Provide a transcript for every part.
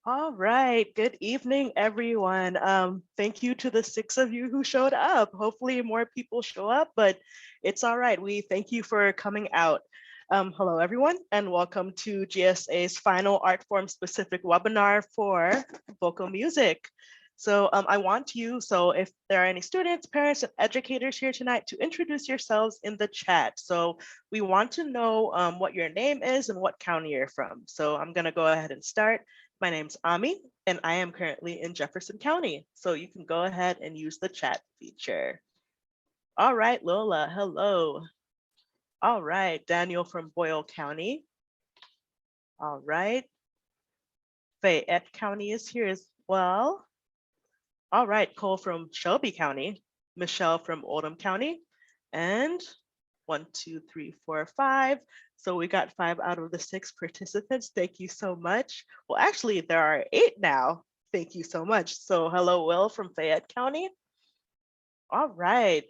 All right. Good evening, everyone. Thank you to the six of you who showed up. Hopefully more people show up, but it's all right. We thank you for coming out. Hello, everyone, and welcome to GSA's final art form specific webinar for vocal music. So if there are any students, parents, and educators here tonight, to introduce yourselves in the chat. So we want to know what your name is and what county you're from. So I'm gonna go ahead and start. My name's Ami, and I am currently in Jefferson County. So you can go ahead and use the chat feature. All right, Lola, hello. All right, Daniel from Boyle County. All right, Fayette County is here as well. All right, Cole from Shelby County, Michelle from Oldham County, and 1, 2, 3, 4, 5. So we got 5 out of the 6 participants. Thank you so much. Well, actually, there are 8 now. Thank you so much. So hello, Will from Fayette County. All right.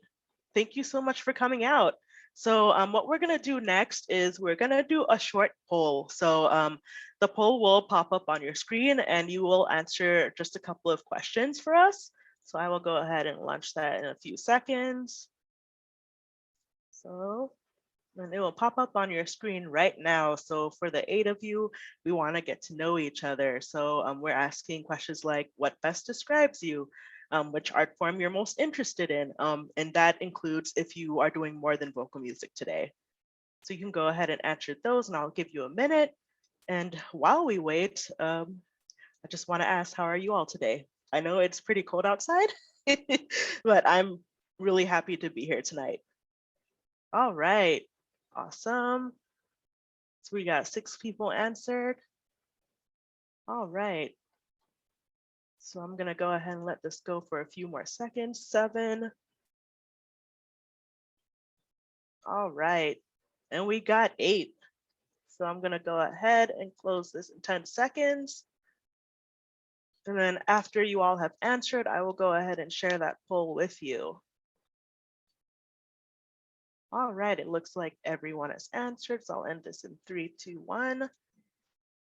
Thank you so much for coming out. So what we're gonna do next is we're gonna do a short poll. So the poll will pop up on your screen and you will answer just a couple of questions for us. So I will go ahead and launch that in a few seconds. So and it will pop up on your screen right now. So for the 8 of you, we want to get to know each other. So we're asking questions like, what best describes you? Which art form you're most interested in? And that includes if you are doing more than vocal music today. So you can go ahead and answer those and I'll give you a minute. And while we wait, I just want to ask, how are you all today? I know it's pretty cold outside, but I'm really happy to be here tonight. All right. Awesome. So we got 6 people answered. All right. So I'm gonna go ahead and let this go for a few more seconds. 7. All right. And we got 8. So I'm gonna go ahead and close this in 10 seconds. And then after you all have answered, I will go ahead and share that poll with you. All right, it looks like everyone has answered. So I'll end this in 3, 2, 1.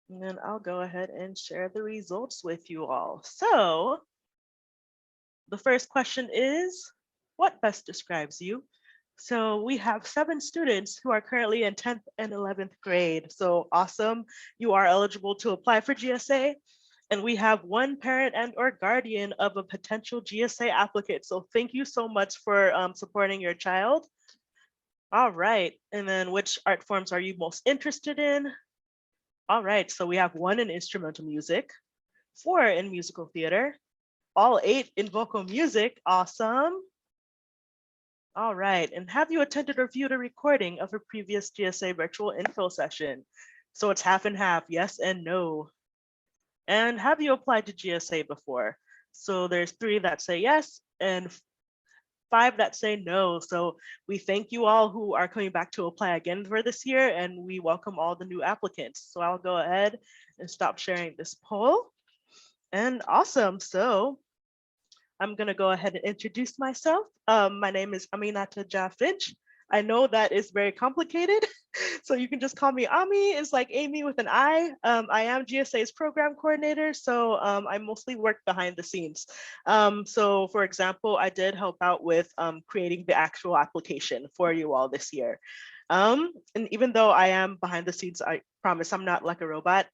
And then I'll go ahead and share the results with you all. So the first question is, what best describes you? So we have 7 students who are currently in 10th and 11th grade. So awesome, you are eligible to apply for GSA. And we have 1 parent and or guardian of a potential GSA applicant. So thank you so much for supporting your child. All right, and then which art forms are you most interested in? All right, so we have 1 in instrumental music, 4 in musical theater, all 8 in vocal music. Awesome. All right, and have you attended or viewed a recording of a previous GSA virtual info session? So it's half and half, yes and no. And have you applied to GSA before? So there's 3 that say yes and 5 that say no. So we thank you all who are coming back to apply again for this year, and we welcome all the new applicants. So I'll go ahead and stop sharing this poll. And awesome, so I'm gonna go ahead and introduce myself. My name is Aminata Jaffinch. I know that is very complicated, so you can just call me Ami. It's like Amy with an I. I am GSA's program coordinator, so I mostly work behind the scenes. So for example, I did help out with creating the actual application for you all this year. And even though I am behind the scenes, I promise I'm not like a robot.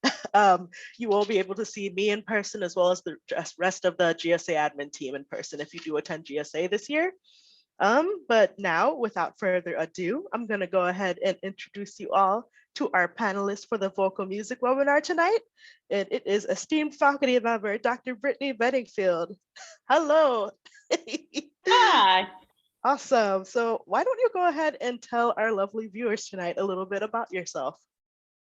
You will be able to see me in person as well as the rest of the GSA admin team in person if you do attend GSA this year. But now, without further ado, I'm going to go ahead and introduce you all to our panelists for the vocal music webinar tonight. And it is esteemed faculty member, Dr. Brittany Benningfield. Hello. Hi. Awesome. So why don't you go ahead and tell our lovely viewers tonight a little bit about yourself?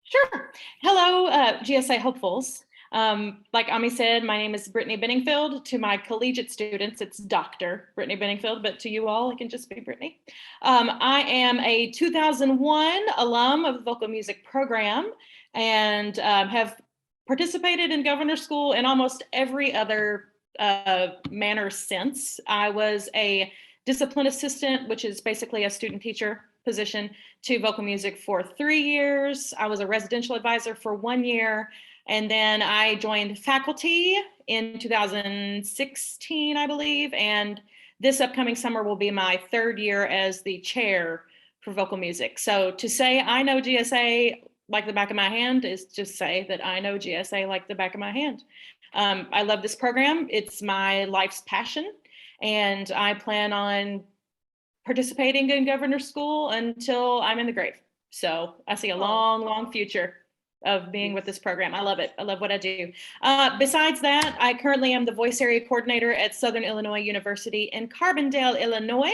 Sure. Hello, GSA hopefuls. Like Ami said, my name is Brittany Benningfield. To my collegiate students, it's Dr. Brittany Benningfield, but to you all, it can just be Brittany. I am a 2001 alum of the vocal music program and have participated in governor school in almost every other manner since. I was a discipline assistant, which is basically a student teacher position to vocal music for 3 years. I was a residential advisor for 1 year. And then I joined faculty in 2016, I believe. And this upcoming summer will be my 3rd year as the chair for vocal music. So to say I know GSA like the back of my hand is just say that I know GSA like the back of my hand. I love this program. It's my life's passion. And I plan on participating in governor's school until I'm in the grave. So I see a long, long future of being with this program. I love it. I love what I do. Besides that, I currently am the voice area coordinator at Southern Illinois University in Carbondale, Illinois.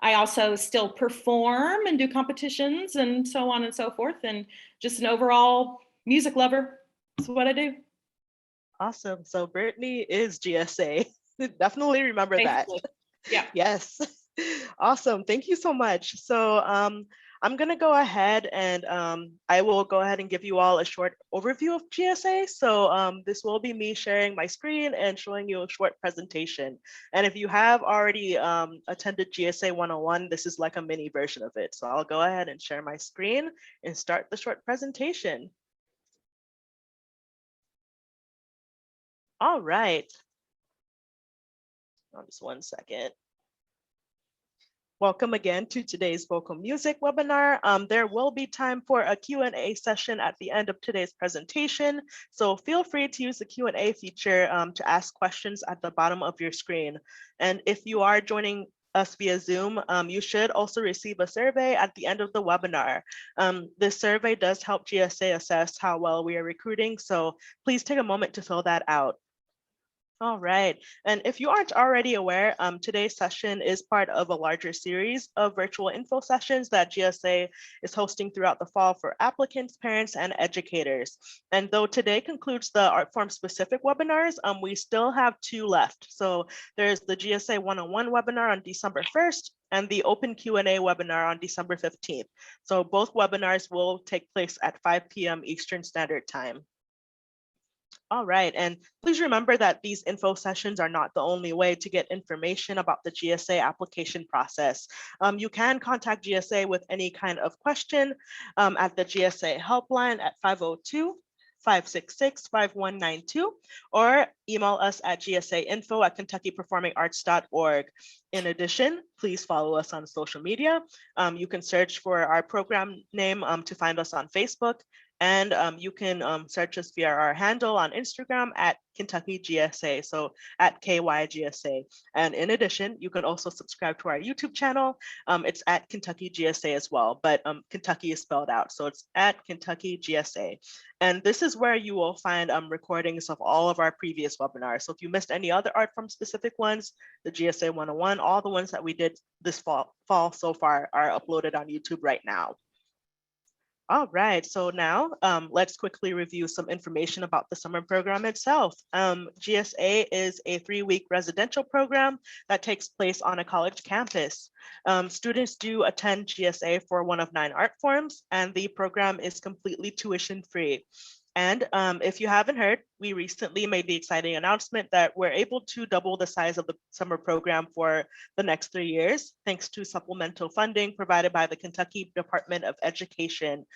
I also still perform and do competitions and so on and so forth, and just an overall music lover. That's what I do. Awesome. So Brittany is GSA. Definitely remember Basically. that. Yeah. Yes. Awesome. Thank you so much. So I'm going to go ahead and I will go ahead and give you all a short overview of GSA. So this will be me sharing my screen and showing you a short presentation. And if you have already attended GSA 101, this is like a mini version of it. So I'll go ahead and share my screen and start the short presentation. All right. Just one second. Welcome again to today's vocal music webinar. There will be time for a Q&A session at the end of today's presentation. So feel free to use the Q&A feature to ask questions at the bottom of your screen. And if you are joining us via Zoom, you should also receive a survey at the end of the webinar. This survey does help GSA assess how well we are recruiting. So please take a moment to fill that out. All right, and if you aren't already aware, today's session is part of a larger series of virtual info sessions that GSA is hosting throughout the fall for applicants, parents, and educators. And though today concludes the art form specific webinars, we still have 2 left. So there's the GSA 101 webinar on December 1st and the open Q&A webinar on December 15th. So both webinars will take place at 5 p.m. Eastern Standard Time. All right, and please remember that these info sessions are not the only way to get information about the GSA application process. You can contact GSA with any kind of question at the GSA helpline at 502-566-5192 or email us at gsainfo@kentuckyperformingarts.org. In addition, please follow us on social media. You can search for our program name to find us on Facebook. And you can search us via our handle on Instagram at Kentucky GSA, so at KYGSA. And in addition, you can also subscribe to our YouTube channel. It's at Kentucky GSA as well, but Kentucky is spelled out, so it's at Kentucky GSA. And this is where you will find recordings of all of our previous webinars. So if you missed any other art form specific ones, the GSA 101, all the ones that we did this fall so far are uploaded on YouTube right now. All right, so now let's quickly review some information about the summer program itself. GSA is a 3-week residential program that takes place on a college campus. Students do attend GSA for one of 9 art forms, and the program is completely tuition free. And if you haven't heard, we recently made the exciting announcement that we're able to double the size of the summer program for the next 3 years, thanks to supplemental funding provided by the Kentucky Department of Education.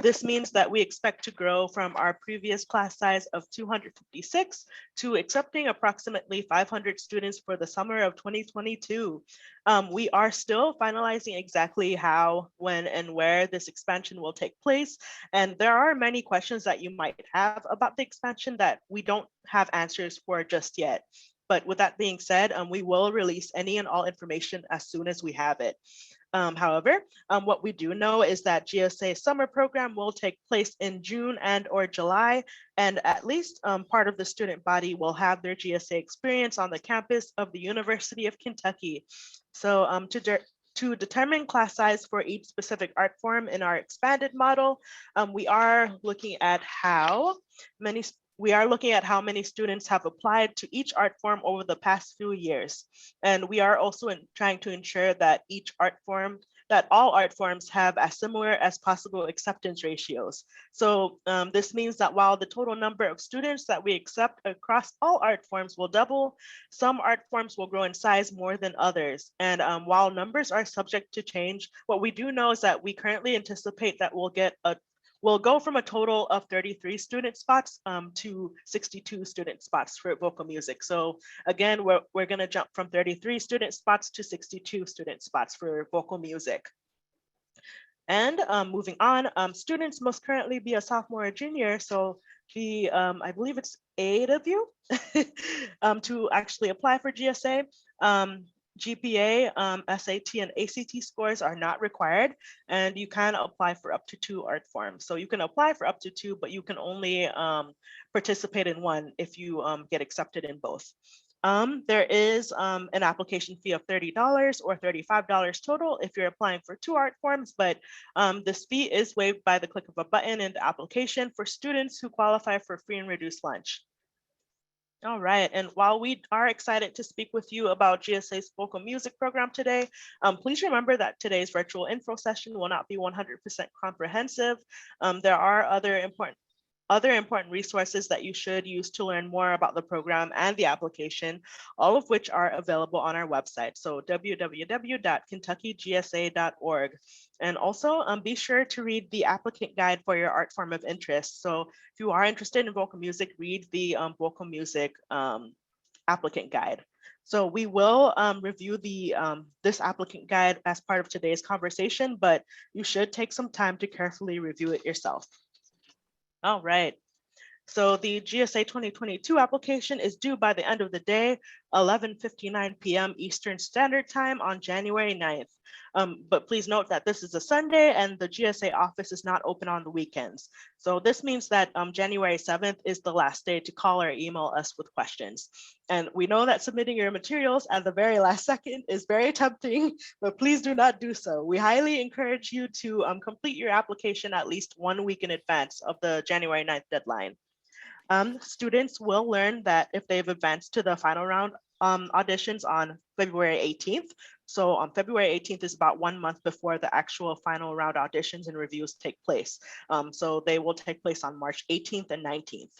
This means that we expect to grow from our previous class size of 256 to accepting approximately 500 students for the summer of 2022. We are still finalizing exactly how, when, and where this expansion will take place. And there are many questions that you might have about the expansion that we don't have answers for just yet. But with that being said, we will release any and all information as soon as we have it. However, what we do know is that GSA summer program will take place in June and/or July, and at least part of the student body will have their GSA experience on the campus of the University of Kentucky. So to determine class size for each specific art form in our expanded model, we are looking at how many students have applied to each art form over the past few years. And we are also trying to ensure that each art form that all art forms have as similar as possible acceptance ratios. So this means that while the total number of students that we accept across all art forms will double, some art forms will grow in size more than others. And while numbers are subject to change, what we do know is that we currently anticipate that we'll go from a total of 33 student spots to 62 student spots for vocal music. So again, we're going to jump from 33 student spots to 62 student spots for vocal music. And moving on, students must currently be a sophomore or junior. So I believe it's 8 of you to actually apply for GSA. GPA, SAT, and ACT scores are not required, and you can apply for up to 2 art forms. So you can apply for up to 2, but you can only participate in 1 if you get accepted in both. There is an application fee of $30 or $35 total if you're applying for 2 art forms, but this fee is waived by the click of a button in the application for students who qualify for free and reduced lunch. All right, and while we are excited to speak with you about GSA's vocal music program today, please remember that today's virtual info session will not be 100% comprehensive. There are other important resources that you should use to learn more about the program and the application, all of which are available on our website. So www.kentukygsa.org. And also be sure to read the applicant guide for your art form of interest. So if you are interested in vocal music, read the vocal music applicant guide. So we will review this applicant guide as part of today's conversation, but you should take some time to carefully review it yourself. All right. So the GSA 2022 application is due by the end of the day, 11:59 p.m. Eastern Standard Time on January 9th. But please note that this is a Sunday and the GSA office is not open on the weekends. So this means that January 7th is the last day to call or email us with questions. And we know that submitting your materials at the very last second is very tempting, but please do not do so. We highly encourage you to complete your application at least 1 week in advance of the January 9th deadline. Students will learn that if they've advanced to the final round auditions on February 18th. So on February 18th is about 1 month before the actual final round auditions and reviews take place. So they will take place on March 18th and 19th.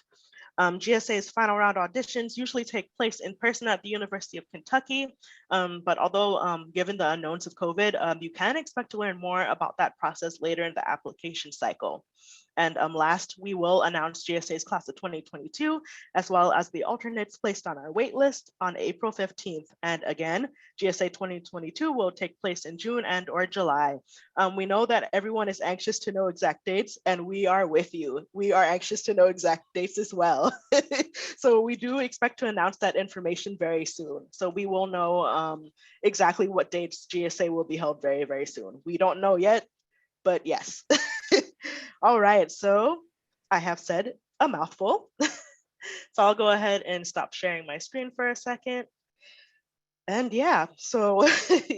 GSA's final round auditions usually take place in person at the University of Kentucky, but although given the unknowns of COVID, you can expect to learn more about that process later in the application cycle. And last, we will announce GSA's class of 2022, as well as the alternates placed on our wait list on April 15th. And again, GSA 2022 will take place in June and or July. We know that everyone is anxious to know exact dates, and we are with you. We are anxious to know exact dates as well. So we do expect to announce that information very soon. So we will know exactly what dates GSA will be held very, very soon. We don't know yet, but yes. All right, so I have said a mouthful. So I'll go ahead and stop sharing my screen for a second. And yeah, so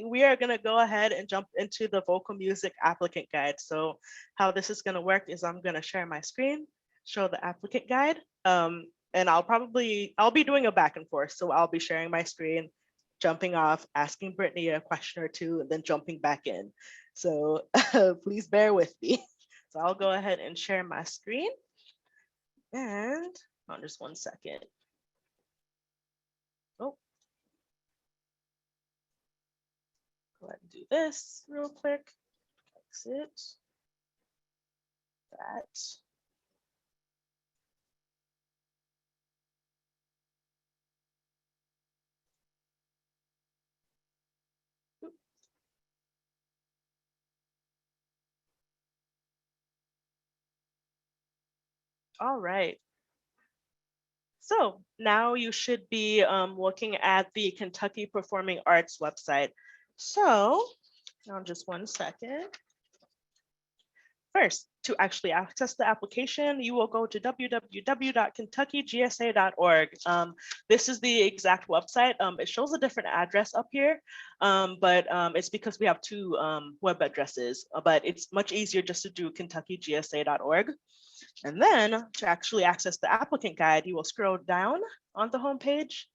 we are gonna go ahead and jump into the vocal music applicant guide. So how this is gonna work is I'm gonna share my screen, show the applicant guide, and I'll be doing a back and forth. So I'll be sharing my screen, jumping off, asking Brittany a question or two, and then jumping back in. So please bear with me. So I'll go ahead and share my screen. And on just 1 second. Oh. Go ahead and do this real quick. Exit. That. All right. So now you should be looking at the Kentucky Performing Arts website. So on just 1 second. First, to actually access the application, you will go to www.kentukygsa.org. This is the exact website. It shows a different address up here, but it's because we have 2 web addresses, but it's much easier just to do kentukygsa.org. And then to actually access the applicant guide, you will scroll down on the homepage.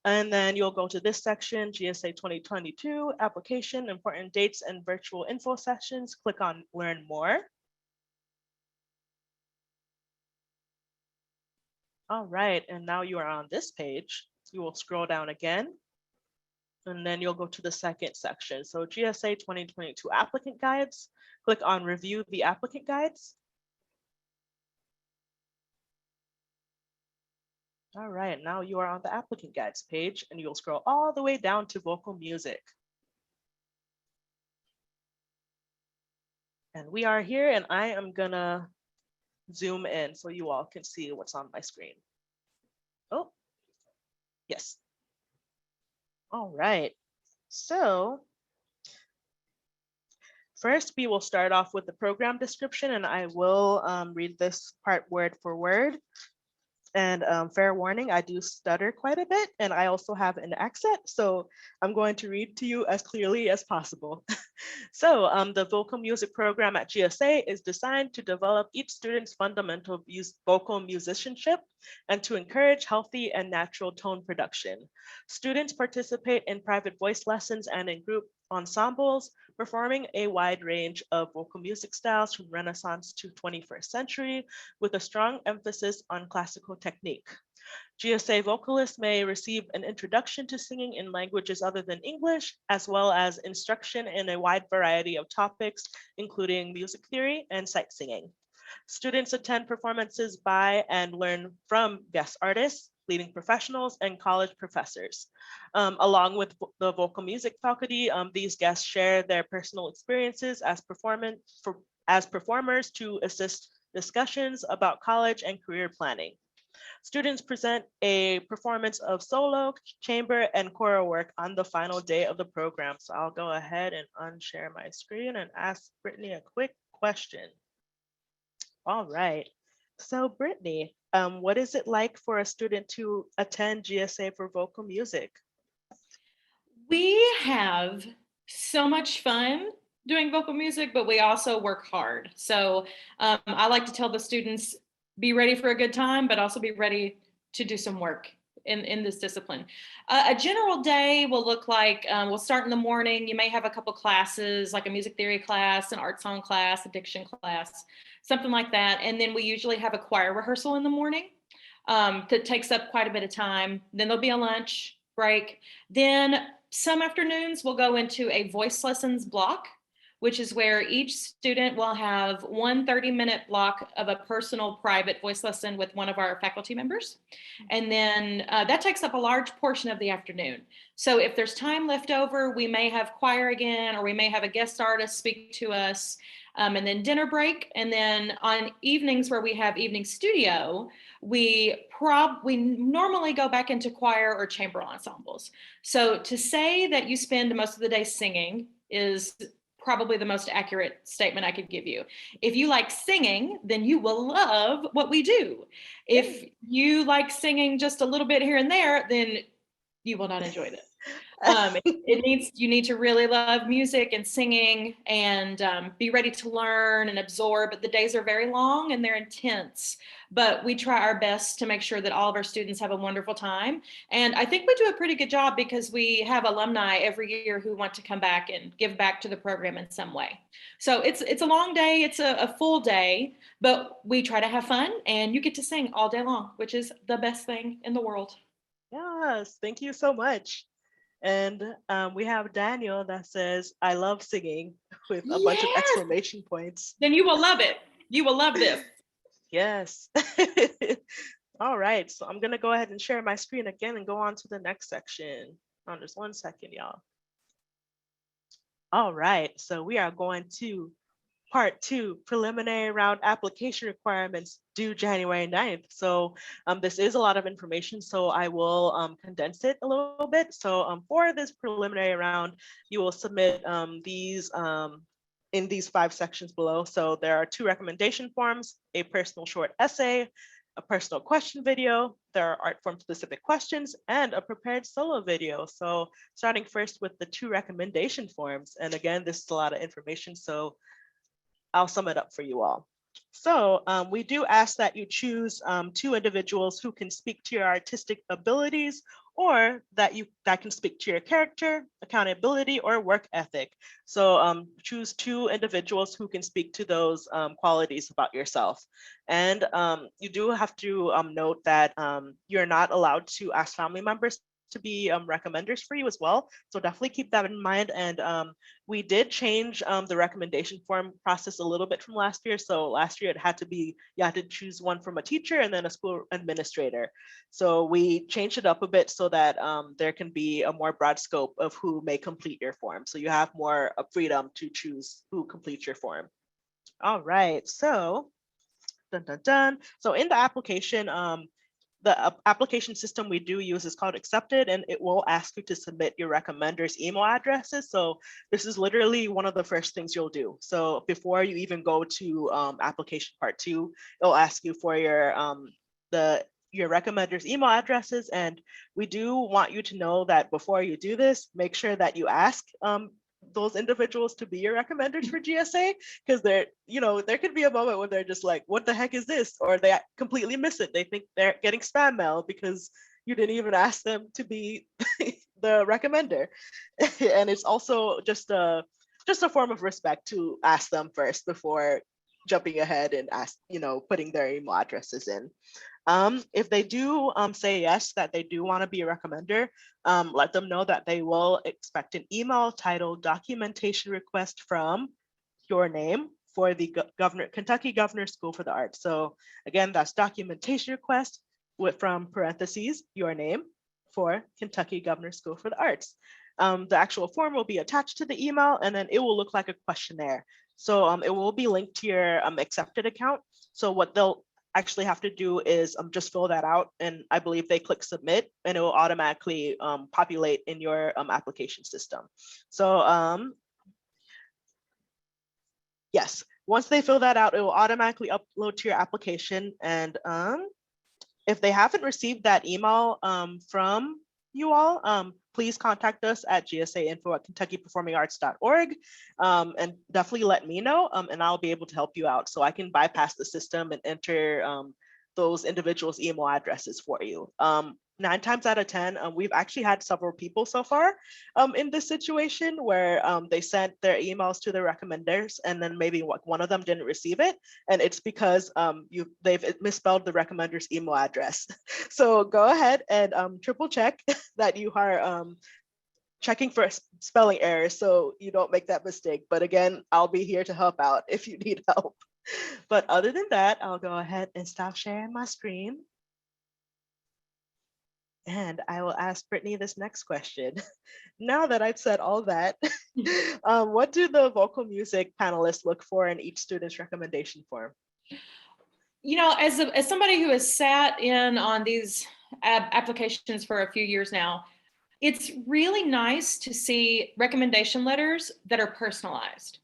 And then you'll go to this section, GSA 2022, application, important dates and virtual info sessions. Click on learn more. All right, and now you are on this page. You will scroll down again, and then you'll go to the second section. So GSA 2022 applicant guides. Click on review the applicant guides. All right, now you are on the applicant guides page, and you'll scroll all the way down to vocal music. And we are here, and I am gonna zoom in so you all can see what's on my screen. Oh, yes. All right, so first we will start off with the program description, and I will read this part word for word. And fair warning, I do stutter quite a bit, and I also have an accent, so I'm going to read to you as clearly as possible. So the vocal music program at GSA is designed to develop each student's fundamental vocal musicianship and to encourage healthy and natural tone production. Students participate in private voice lessons and in group ensembles, performing a wide range of vocal music styles from Renaissance to 21st century, with a strong emphasis on classical technique. GSA vocalists may receive an introduction to singing in languages other than English, as well as instruction in a wide variety of topics, including music theory and sight singing. Students attend performances by and learn from guest artists, leading professionals, and college professors. Along with the vocal music faculty, these guests share their personal experiences as performers to assist discussions about college and career planning. Students present a performance of solo, chamber, and choral work on the final day of the program. So I'll go ahead and unshare my screen and ask Brittany a quick question. All right. So Brittany, what is it like for a student to attend GSA for vocal music? We have so much fun doing vocal music, but we also work hard. So I like to tell the students, be ready for a good time, but also be ready to do some work in this discipline. A general day will look like, we'll start in the morning. You may have a couple classes, like a music theory class, an art song class, a diction class, something like that. And then we usually have a choir rehearsal in the morning that takes up quite a bit of time. Then there'll be a lunch break. Then some afternoons we'll go into a voice lessons block, which is where each student will have one 30-minute block of a personal private voice lesson with one of our faculty members. And then that takes up a large portion of the afternoon. So if there's time left over, we may have choir again, or we may have a guest artist speak to us, and then dinner break. And then on evenings where we have evening studio, we normally go back into choir or chamber ensembles. So to say that you spend most of the day singing is probably the most accurate statement I could give you. If you like singing, then you will love what we do. If you like singing just a little bit here and there, then you will not enjoy this. You need to really love music and singing and be ready to learn and absorb. The days are very long and they're intense, but we try our best to make sure that all of our students have a wonderful time. And I think we do a pretty good job because we have alumni every year who want to come back and give back to the program in some way. So it's a long day, it's a full day, but we try to have fun, and you get to sing all day long, which is the best thing in the world. Yes, thank you so much. And we have Daniel that says, I love singing with a bunch of Yes! exclamation points. Then you will love it. You will love this. Yes. All right, so I'm gonna go ahead and share my screen again and go on to the next section. Just 1 second, y'all. All right, so we are going to Part 2, preliminary round application requirements due January 9th. So this is a lot of information, so I will condense it a little bit. So for this preliminary round, you will submit these in these 5 sections below. So there are 2 recommendation forms, a personal short essay, a personal question video, there are art form specific questions, and a prepared solo video. So starting first with the 2 recommendation forms. And again, this is a lot of information, so I'll sum it up for you all. So we do ask that you choose 2 individuals who can speak to your artistic abilities, or that can speak to your character, accountability, or work ethic. So choose 2 individuals who can speak to those qualities about yourself. And you do have to note that you're not allowed to ask family members to be recommenders for you as well. So definitely keep that in mind. And we did change the recommendation form process a little bit from last year. So last year it had to be, you had to choose one from a teacher and then a school administrator. So we changed it up a bit so that there can be a more broad scope of who may complete your form. So you have more freedom to choose who completes your form. All right, so dun, dun, dun. So in the application, the application system we do use is called Accepted, and it will ask you to submit your recommenders' email addresses. So this is literally one of the first things you'll do. So before you even go to application part 2, it'll ask you for your recommenders' email addresses. And we do want you to know that before you do this, make sure that you ask those individuals to be your recommenders for GSA, because there could be a moment when they're just like, what the heck is this? Or they completely miss it. They think they're getting spam mail because you didn't even ask them to be the recommender. And it's also just a form of respect to ask them first before jumping ahead and putting their email addresses in. If they do say yes, that they do want to be a recommender, let them know that they will expect an email titled documentation request from your name for the Kentucky Governor School for the Arts. So again, that's documentation request from parentheses, your name for Kentucky Governor School for the Arts. The actual form will be attached to the email, and then it will look like a questionnaire. So it will be linked to your accepted account. So what they'll actually have to do is just fill that out, and I believe they click submit, and it will automatically populate in your application system. So yes, once they fill that out, it will automatically upload to your application. And if they haven't received that email from you all, please contact us at gsainfo@kentuckyperformingarts.org, and definitely let me know, and I'll be able to help you out so I can bypass the system and enter those individuals' email addresses for you. 9 times out of 10, we've actually had several people so far in this situation where they sent their emails to their recommenders, and then maybe one of them didn't receive it, and it's because they've misspelled the recommender's email address. So go ahead and triple check that you are checking for spelling errors so you don't make that mistake. But again, I'll be here to help out if you need help. But other than that, I'll go ahead and stop sharing my screen. And I will ask Brittany this next question. Now that I've said all that, what do the vocal music panelists look for in each student's recommendation form? You know, as somebody who has sat in on these applications for a few years now, it's really nice to see recommendation letters that are personalized.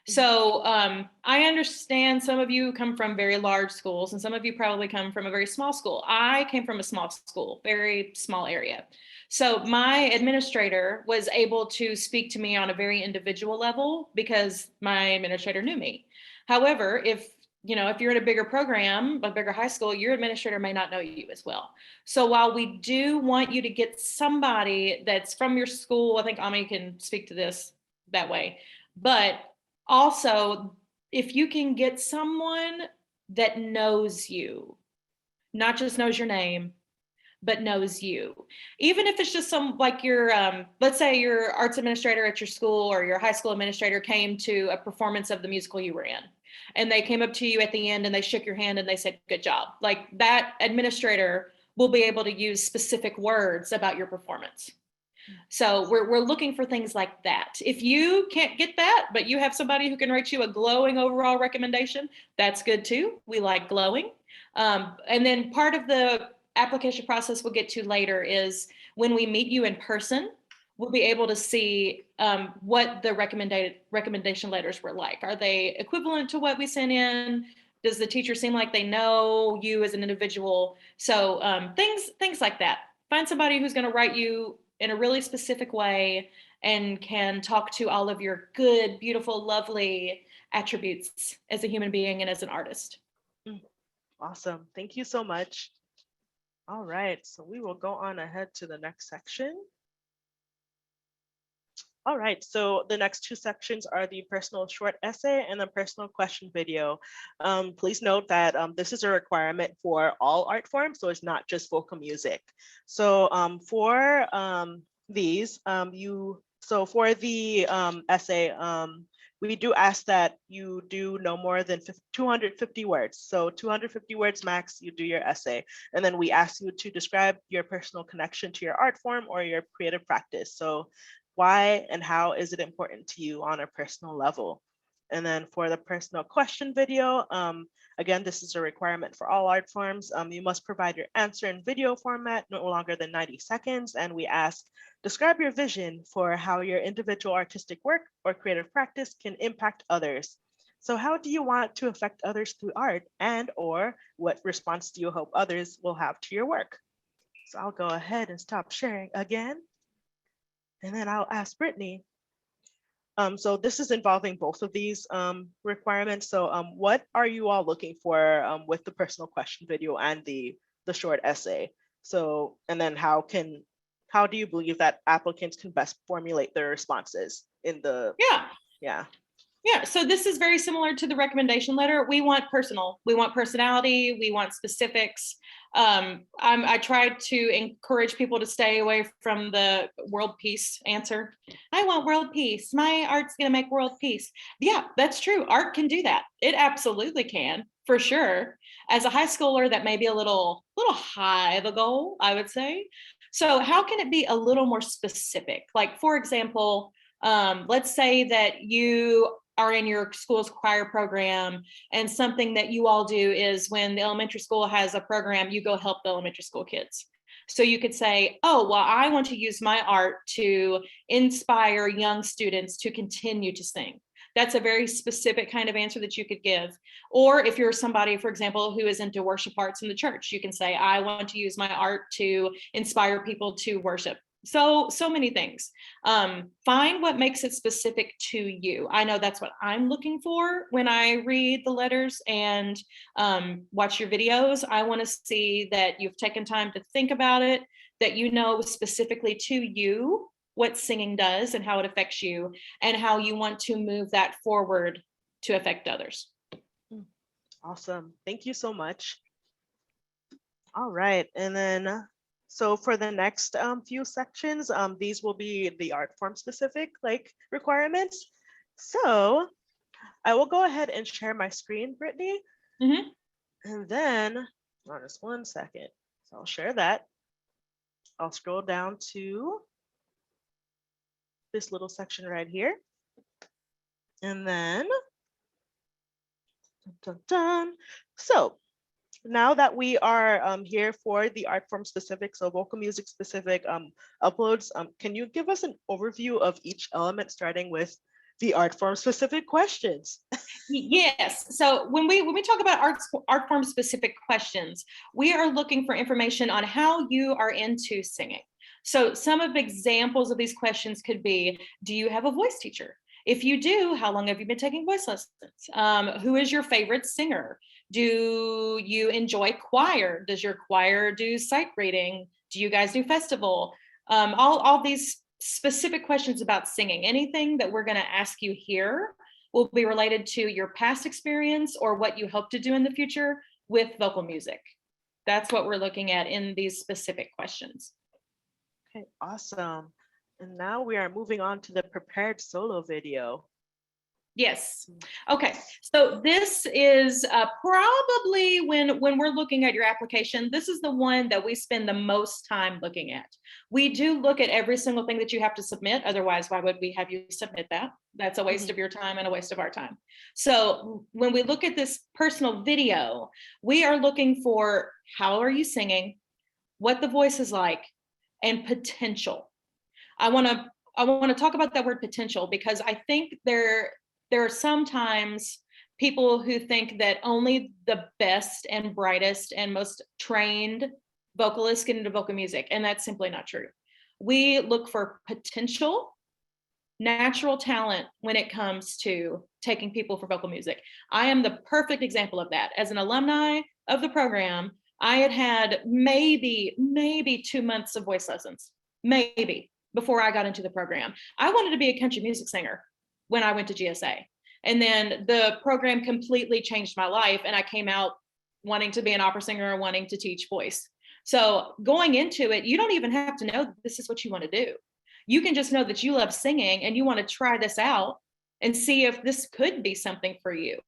So I understand some of you come from very large schools, and some of you probably come from a very small school. I came from a small school, very small area. So my administrator was able to speak to me on a very individual level because my administrator knew me. However, if you're in a bigger program, a bigger high school, your administrator may not know you as well. So while we do want you to get somebody that's from your school, I think Ami can speak to this that way, but also, if you can get someone that knows you, not just knows your name, but knows you, even if it's just some, like your, let's say your arts administrator at your school or your high school administrator came to a performance of the musical you were in, and they came up to you at the end and they shook your hand and they said, good job. Like, that administrator will be able to use specific words about your performance. So we're looking for things like that. If you can't get that, but you have somebody who can write you a glowing overall recommendation, that's good too. We like glowing. And then part of the application process we'll get to later is when we meet you in person, we'll be able to see what the recommendation letters were like. Are they equivalent to what we sent in? Does the teacher seem like they know you as an individual? So things like that. Find somebody who's going to write you in a really specific way and can talk to all of your good, beautiful, lovely attributes as a human being and as an artist. Awesome. Thank you so much. All right, so we will go on ahead to the next section. All right, so the next two sections are the personal short essay and the personal question video. Please note that this is a requirement for all art forms, so it's not just vocal music. So for these, for the essay, we do ask that you do no more than 250 words. So 250 words max, you do your essay. And then we ask you to describe your personal connection to your art form or your creative practice. So why and how is it important to you on a personal level? And then for the personal question video, again, this is a requirement for all art forms. You must provide your answer in video format, no longer than 90 seconds. And we ask, describe your vision for how your individual artistic work or creative practice can impact others. So how do you want to affect others through art, and or what response do you hope others will have to your work? So I'll go ahead and stop sharing again. And then I'll ask Brittany. So this is involving both of these requirements. So what are you all looking for with the personal question video and the short essay? So, and then how do you believe that applicants can best formulate their responses in the, Yeah, so this is very similar to the recommendation letter. We want personal, we want personality, we want specifics. I tried to encourage people to stay away from the world peace answer. I want world peace. My art's gonna make world peace. Yeah, that's true. Art can do that. It absolutely can, for sure. As a high schooler, that may be a little high of a goal, I would say. So how can it be a little more specific? Like, for example, let's say that you are in your school's choir program, and something that you all do is when the elementary school has a program, you go help the elementary school kids. So you could say, oh, well, I want to use my art to inspire young students to continue to sing. That's a very specific kind of answer that you could give. Or if you're somebody, for example, who is into worship arts in the church, you can say, I want to use my art to inspire people to worship. So many things. Find what makes it specific to you. I know that's what I'm looking for when I read the letters and watch your videos. I want to see that you've taken time to think about it, that you know specifically to you what singing does and how it affects you, and how you want to move that forward to affect others. Awesome. Thank you so much. All right. And then so for the next few sections, these will be the art form specific requirements. So I will go ahead and share my screen, Brittany. Mm-hmm. And then, just 1 second. So I'll share that. I'll scroll down to this little section right here. And then, dun, dun, dun. So now that we are here for the art form specific, so vocal music specific uploads, can you give us an overview of each element, starting with the art form specific questions? Yes. So when we talk about art form specific questions, we are looking for information on how you are into singing. So some of the examples of these questions could be, do you have a voice teacher? If you do, how long have you been taking voice lessons? Who is your favorite singer? Do you enjoy choir? Does your choir do sight reading? Do you guys do festival? All these specific questions about singing. Anything that we're going to ask you here will be related to your past experience or what you hope to do in the future with vocal music. That's what we're looking at in these specific questions. Okay, awesome. And now we are moving on to the prepared solo video. Yes. Okay. So this is probably when we're looking at your application, this is the one that we spend the most time looking at. We do look at every single thing that you have to submit. Otherwise, why would we have you submit that? That's a waste of your time and a waste of our time. So when we look at this personal video, we are looking for how are you singing, what the voice is like, and potential. I want to talk about that word potential because I think there are sometimes people who think that only the best and brightest and most trained vocalists get into vocal music, and that's simply not true. We look for potential, natural talent when it comes to taking people for vocal music. I am the perfect example of that. As an alumni of the program, I had maybe 2 months of voice lessons, maybe, before I got into the program. I wanted to be a country music singer when I went to GSA. And then the program completely changed my life, and I came out wanting to be an opera singer, wanting to teach voice. So going into it, you don't even have to know this is what you want to do. You can just know that you love singing and you want to try this out and see if this could be something for you.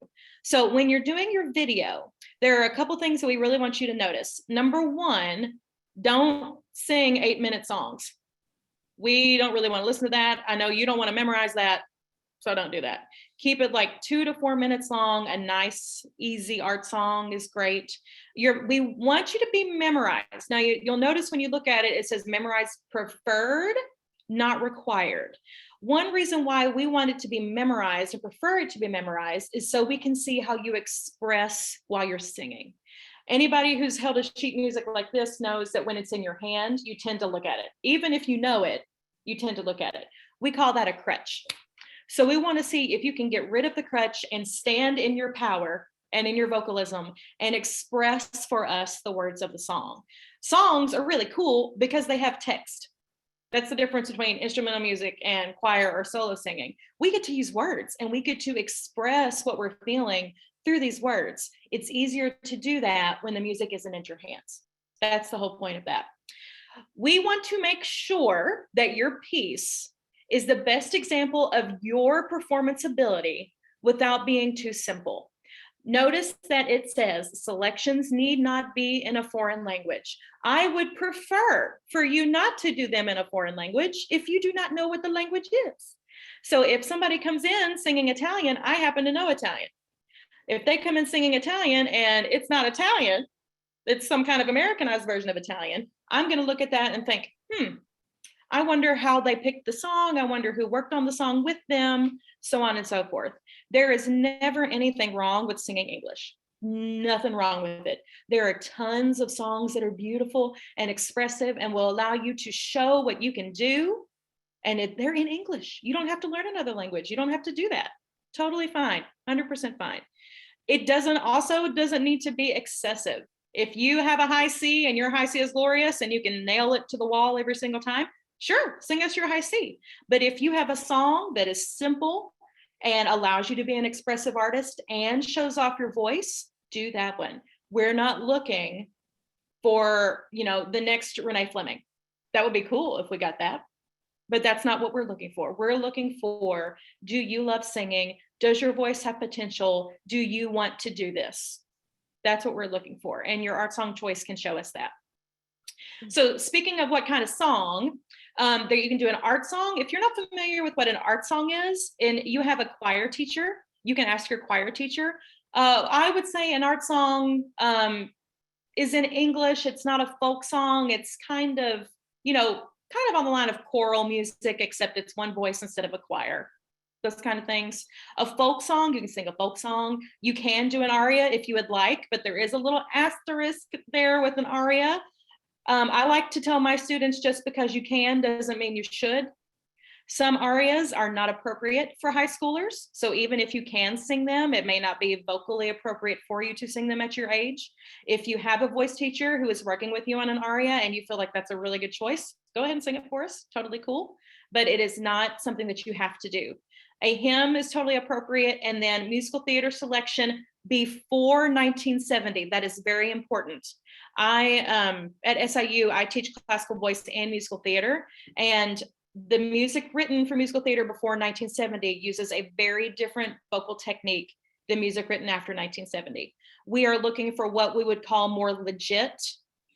So when you're doing your video, there are a couple things that we really want you to notice. Number one, don't sing 8-minute songs. We don't really want to listen to that. I know you don't want to memorize that, so don't do that. Keep it like 2 to 4 minutes long. A nice, easy art song is great. We want you to be memorized. Now, you'll notice when you look at it, it says memorized preferred, not required. One reason why we want it to be memorized or prefer it to be memorized is so we can see how you express while you're singing. Anybody who's held a sheet music like this knows that when it's in your hand, you tend to look at it. Even if you know it, you tend to look at it. We call that a crutch. So we want to see if you can get rid of the crutch and stand in your power and in your vocalism and express for us the words of the song. Songs are really cool because they have text. That's the difference between instrumental music and choir or solo singing. We get to use words and we get to express what we're feeling through these words. It's easier to do that when the music isn't in your hands. That's the whole point of that. We want to make sure that your piece is the best example of your performance ability without being too simple. Notice that it says selections need not be in a foreign language. I would prefer for you not to do them in a foreign language if you do not know what the language is. So if somebody comes in singing Italian, I happen to know Italian. If they come in singing Italian and it's not Italian, it's some kind of Americanized version of Italian, I'm going to look at that and think, I wonder how they picked the song. I wonder who worked on the song with them, so on and so forth. There is never anything wrong with singing English. Nothing wrong with it. There are tons of songs that are beautiful and expressive and will allow you to show what you can do. And they're in English. You don't have to learn another language. You don't have to do that. Totally fine. 100% fine. It doesn't need to be excessive. If you have a high C and your high C is glorious and you can nail it to the wall every single time, sure, sing us your high C. But if you have a song that is simple and allows you to be an expressive artist and shows off your voice, do that one. We're not looking for, the next Renee Fleming. That would be cool if we got that. But that's not what we're looking for. We're looking for, do you love singing? Does your voice have potential? Do you want to do this? That's what we're looking for. And your art song choice can show us that. So speaking of what kind of song, that you can do an art song. If you're not familiar with what an art song is, and you have a choir teacher, you can ask your choir teacher. I would say an art song is in English. It's not a folk song. It's kind of on the line of choral music, except it's one voice instead of a choir. Those kind of things. A folk song, you can sing a folk song. You can do an aria if you would like, but there is a little asterisk there with an aria. I like to tell my students just because you can doesn't mean you should. Some arias are not appropriate for high schoolers. So even if you can sing them, it may not be vocally appropriate for you to sing them at your age. If you have a voice teacher who is working with you on an aria and you feel like that's a really good choice, go ahead and sing it for us. Totally cool. But it is not something that you have to do. A hymn is totally appropriate. And then musical theater selection before 1970. That is very important. At SIU, I teach classical voice and musical theater. And the music written for musical theater before 1970 uses a very different vocal technique than music written after 1970. We are looking for what we would call more legit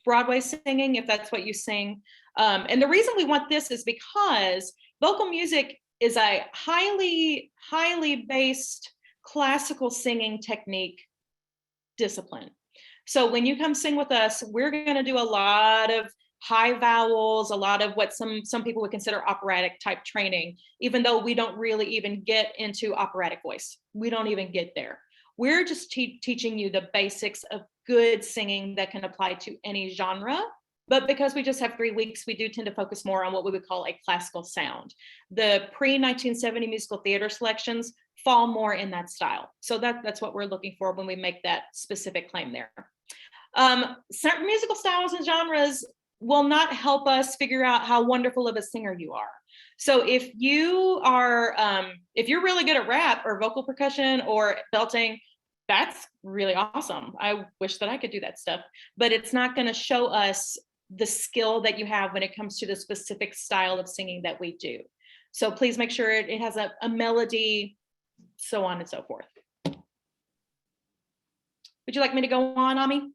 Broadway singing, if that's what you sing. And the reason we want this is because vocal music is a highly, highly based classical singing technique discipline. So when you come sing with us, we're going to do a lot of high vowels, a lot of what some people would consider operatic type training, even though we don't really even get into operatic voice. We don't even get there. We're just teaching you the basics of good singing that can apply to any genre But because we just have 3 weeks, we do tend to focus more on what we would call a classical sound. The pre-1970 musical theater selections fall more in that style. So that's what we're looking for when we make that specific claim there. Certain musical styles and genres will not help us figure out how wonderful of a singer you are. So if you are, if you're really good at rap or vocal percussion or belting, that's really awesome. I wish that I could do that stuff, but it's not going to show us the skill that you have when it comes to the specific style of singing that we do. So please make sure it has a melody, so on and so forth. Would you like me to go on, Ami?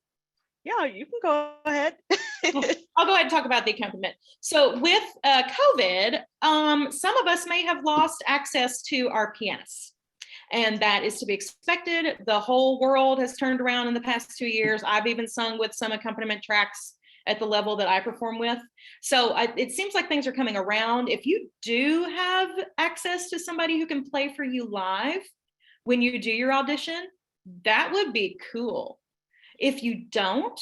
Yeah, you can go ahead. I'll go ahead and talk about the accompaniment. So with COVID, some of us may have lost access to our pianists. And that is to be expected. The whole world has turned around in the past 2 years. I've even sung with some accompaniment tracks at the level that I perform with. So it seems like things are coming around. If you do have access to somebody who can play for you live when you do your audition, that would be cool. If you don't,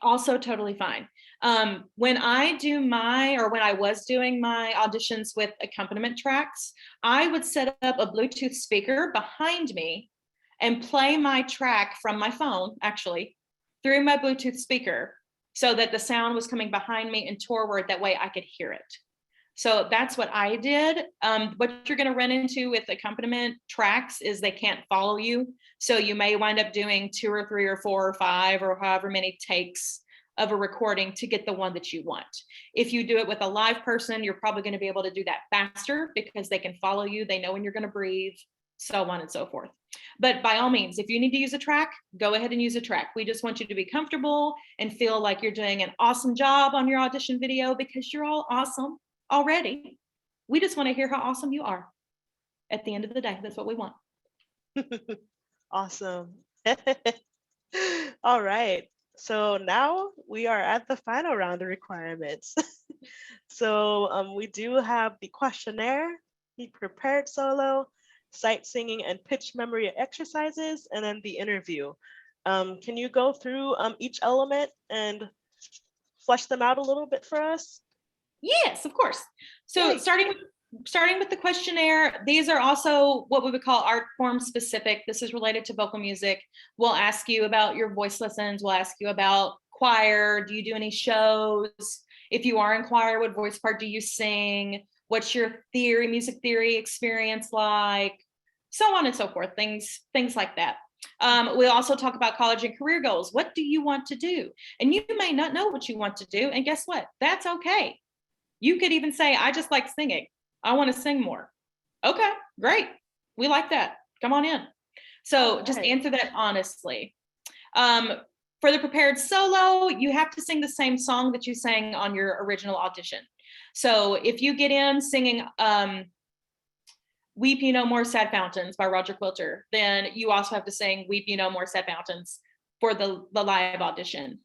also totally fine. When I was doing my auditions with accompaniment tracks, I would set up a Bluetooth speaker behind me and play my track from my phone, actually, through my Bluetooth speaker so that the sound was coming behind me and towards, that way I could hear it. So that's what I did. What you're going to run into with accompaniment tracks is they can't follow you. So you may wind up doing 2 or 3 or 4 or 5 or however many takes of a recording to get the one that you want. If you do it with a live person, you're probably going to be able to do that faster because they can follow you. They know when you're going to breathe, so on and so forth. But by all means, if you need to use a track, go ahead and use a track. We just want you to be comfortable and feel like you're doing an awesome job on your audition video because you're all awesome already. We just want to hear how awesome you are. At the end of the day, that's what we want. Awesome. All right. So now we are at the final round of requirements. So we do have the questionnaire, the prepared solo, sight singing and pitch memory exercises, and then the interview. Can you go through each element and flesh them out a little bit for us? Yes, of course. So Yay. starting with the questionnaire, these are also what we would call art form specific. This is related to vocal music. We'll ask you about your voice lessons. We'll ask you about choir. Do you do any shows? If you are in choir, what voice part do you sing? What's your music theory experience like? So on and so forth, things like that. We'll also talk about college and career goals. What do you want to do? And you may not know what you want to do. And guess what? That's okay. You could even say, I just like singing. I want to sing more. Okay, great. We like that. Come on in. So just answer that honestly. For the prepared solo, you have to sing the same song that you sang on your original audition. So if you get in singing Weep You No More Sad Fountains by Roger Quilter, then you also have to sing Weep You No More Sad Fountains for the live audition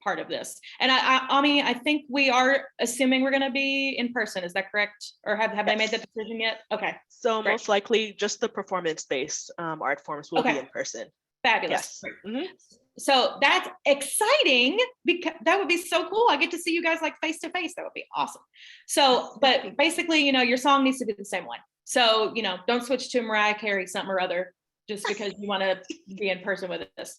part of this. And I think we are assuming we're going to be in person. Is that correct? Or have they made that decision yet? Okay. So great. most likely just the performance-based art forms will be in person. Fabulous. Yes. Mm-hmm. So that's exciting because that would be so cool. I get to see you guys like face to face. That would be awesome. So, but basically, your song needs to be the same one. So, don't switch to Mariah Carey, something or other, just because you want to be in person with us.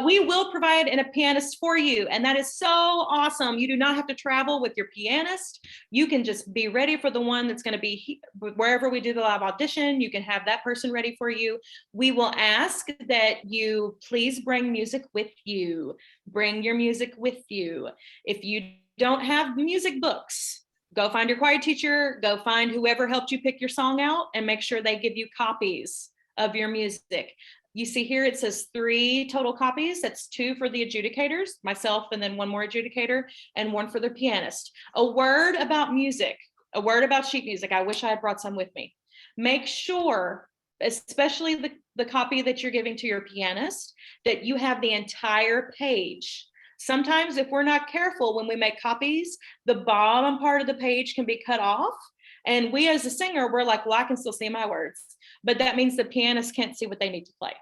We will provide a pianist for you, and that is so awesome. You do not have to travel with your pianist. You can just be ready for the one that's going to be wherever we do the live audition. You can have that person ready for you. We will ask that you please bring music with you. Bring your music with you. If you don't have music books, go find your choir teacher, go find whoever helped you pick your song out, and make sure they give you copies of your music. You see here, it says 3 total copies. That's 2 for the adjudicators, myself, and then 1 more adjudicator, and 1 for the pianist. A word about music, a word about sheet music. I wish I had brought some with me. Make sure, especially the copy that you're giving to your pianist, that you have the entire page. Sometimes if we're not careful when we make copies, the bottom part of the page can be cut off. And we as a singer, we're like, well, I can still see my words. But that means the pianist can't see what they need to play.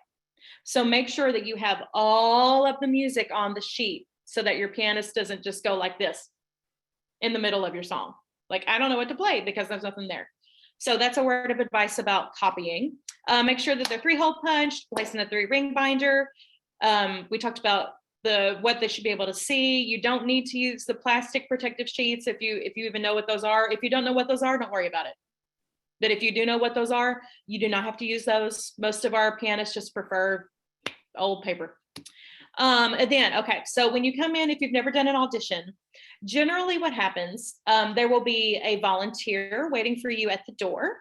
So make sure that you have all of the music on the sheet so that your pianist doesn't just go like this in the middle of your song. Like, I don't know what to play because there's nothing there. So that's a word of advice about copying. Make sure that they're 3-hole punched, placed in a 3-ring binder. We talked about what they should be able to see. You don't need to use the plastic protective sheets if you even know what those are. If you don't know what those are, don't worry about it. But if you do know what those are, you do not have to use those. Most of our pianists just prefer old paper. And then, okay, so when you come in, if you've never done an audition, generally what happens, there will be a volunteer waiting for you at the door.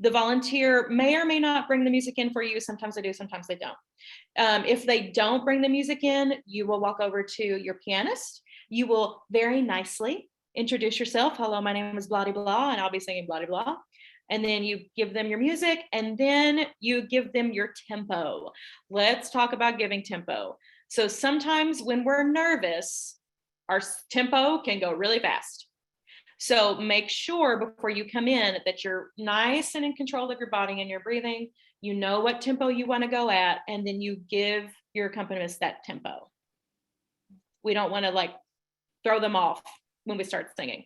The volunteer may or may not bring the music in for you. Sometimes they do, sometimes they don't. If they don't bring the music in, you will walk over to your pianist. You will very nicely introduce yourself. Hello, my name is blah, blah, blah, and I'll be singing blah, blah, blah. And then you give them your music, and then you give them your tempo. Let's talk about giving tempo. So sometimes when we're nervous, our tempo can go really fast. So make sure before you come in that you're nice and in control of your body and your breathing. You know what tempo you want to go at, and then you give your accompanist that tempo. We don't want to like throw them off when we start singing.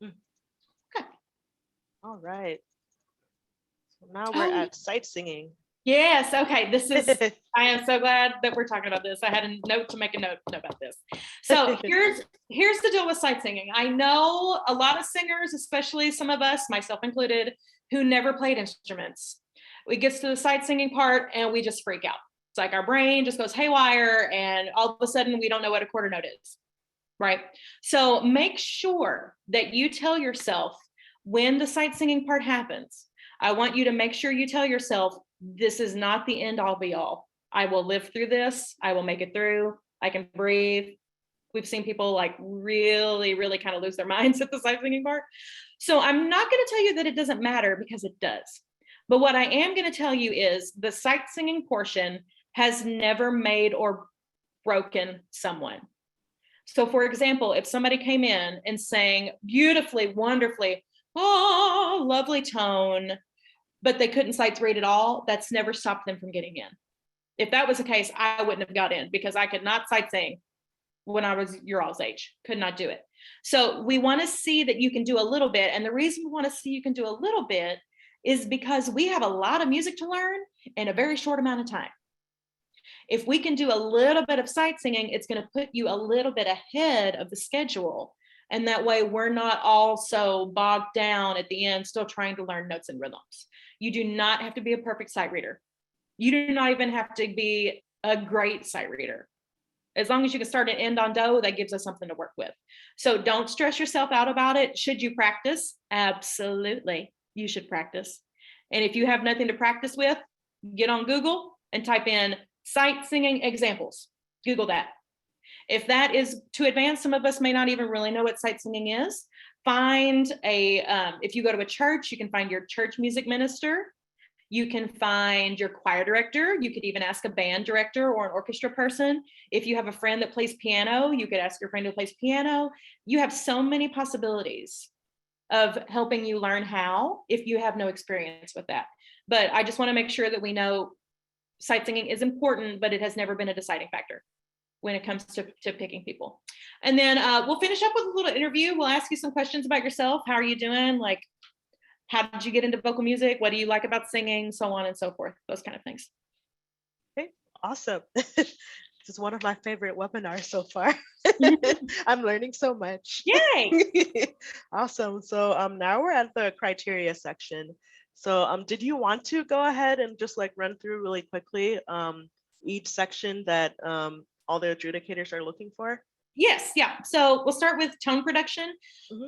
Okay. All right. So now we're at sight singing. Yes. Okay. This is, I am so glad that we're talking about this. I had a note to make a note about this. So here's the deal with sight singing. I know a lot of singers, especially some of us, myself included, who never played instruments. We get to the sight singing part and we just freak out. It's like our brain just goes haywire and all of a sudden we don't know what a quarter note is, right? So make sure that you tell yourself when the sight singing part happens, I want you to make sure you tell yourself, this is not the end all be all. I will live through this. I will make it through. I can breathe. We've seen people like really, really kind of lose their minds at the sight singing part. So I'm not going to tell you that it doesn't matter, because it does. But what I am going to tell you is the sight singing portion has never made or broken someone. So for example, if somebody came in and sang beautifully, wonderfully, oh, lovely tone, but they couldn't sight read at all, that's never stopped them from getting in. If that was the case, I wouldn't have got in, because I could not sight sing when I was your all's age, could not do it. So we want to see that you can do a little bit. And the reason we want to see you can do a little bit is because we have a lot of music to learn in a very short amount of time. If we can do a little bit of sight singing, it's going to put you a little bit ahead of the schedule. And that way we're not all so bogged down at the end, still trying to learn notes and rhythms. You do not have to be a perfect sight reader. You do not even have to be a great sight reader. As long as you can start and end on do, that gives us something to work with. So don't stress yourself out about it. Should you practice? Absolutely, you should practice. And if you have nothing to practice with, get on Google and type in sight singing examples. Google that. If that is too advanced, some of us may not even really know what sight singing is. Find if you go to a church, you can find your church music minister. You can find your choir director. You could even ask a band director or an orchestra person. If you have a friend that plays piano, you could ask your friend who plays piano. You have so many possibilities of helping you learn how, if you have no experience with that. But I just want to make sure that we know sight singing is important, but it has never been a deciding factor when it comes to picking people. And then we'll finish up with a little interview. We'll ask you some questions about yourself. How are you doing? Like, how did you get into vocal music? What do you like about singing? So on and so forth, those kind of things. Okay, awesome. This is one of my favorite webinars so far. I'm learning so much. Yay! Awesome. So now we're at the criteria section. So did you want to go ahead and just like run through really quickly each section that all the adjudicators are looking for? Yes, yeah. So we'll start with tone production.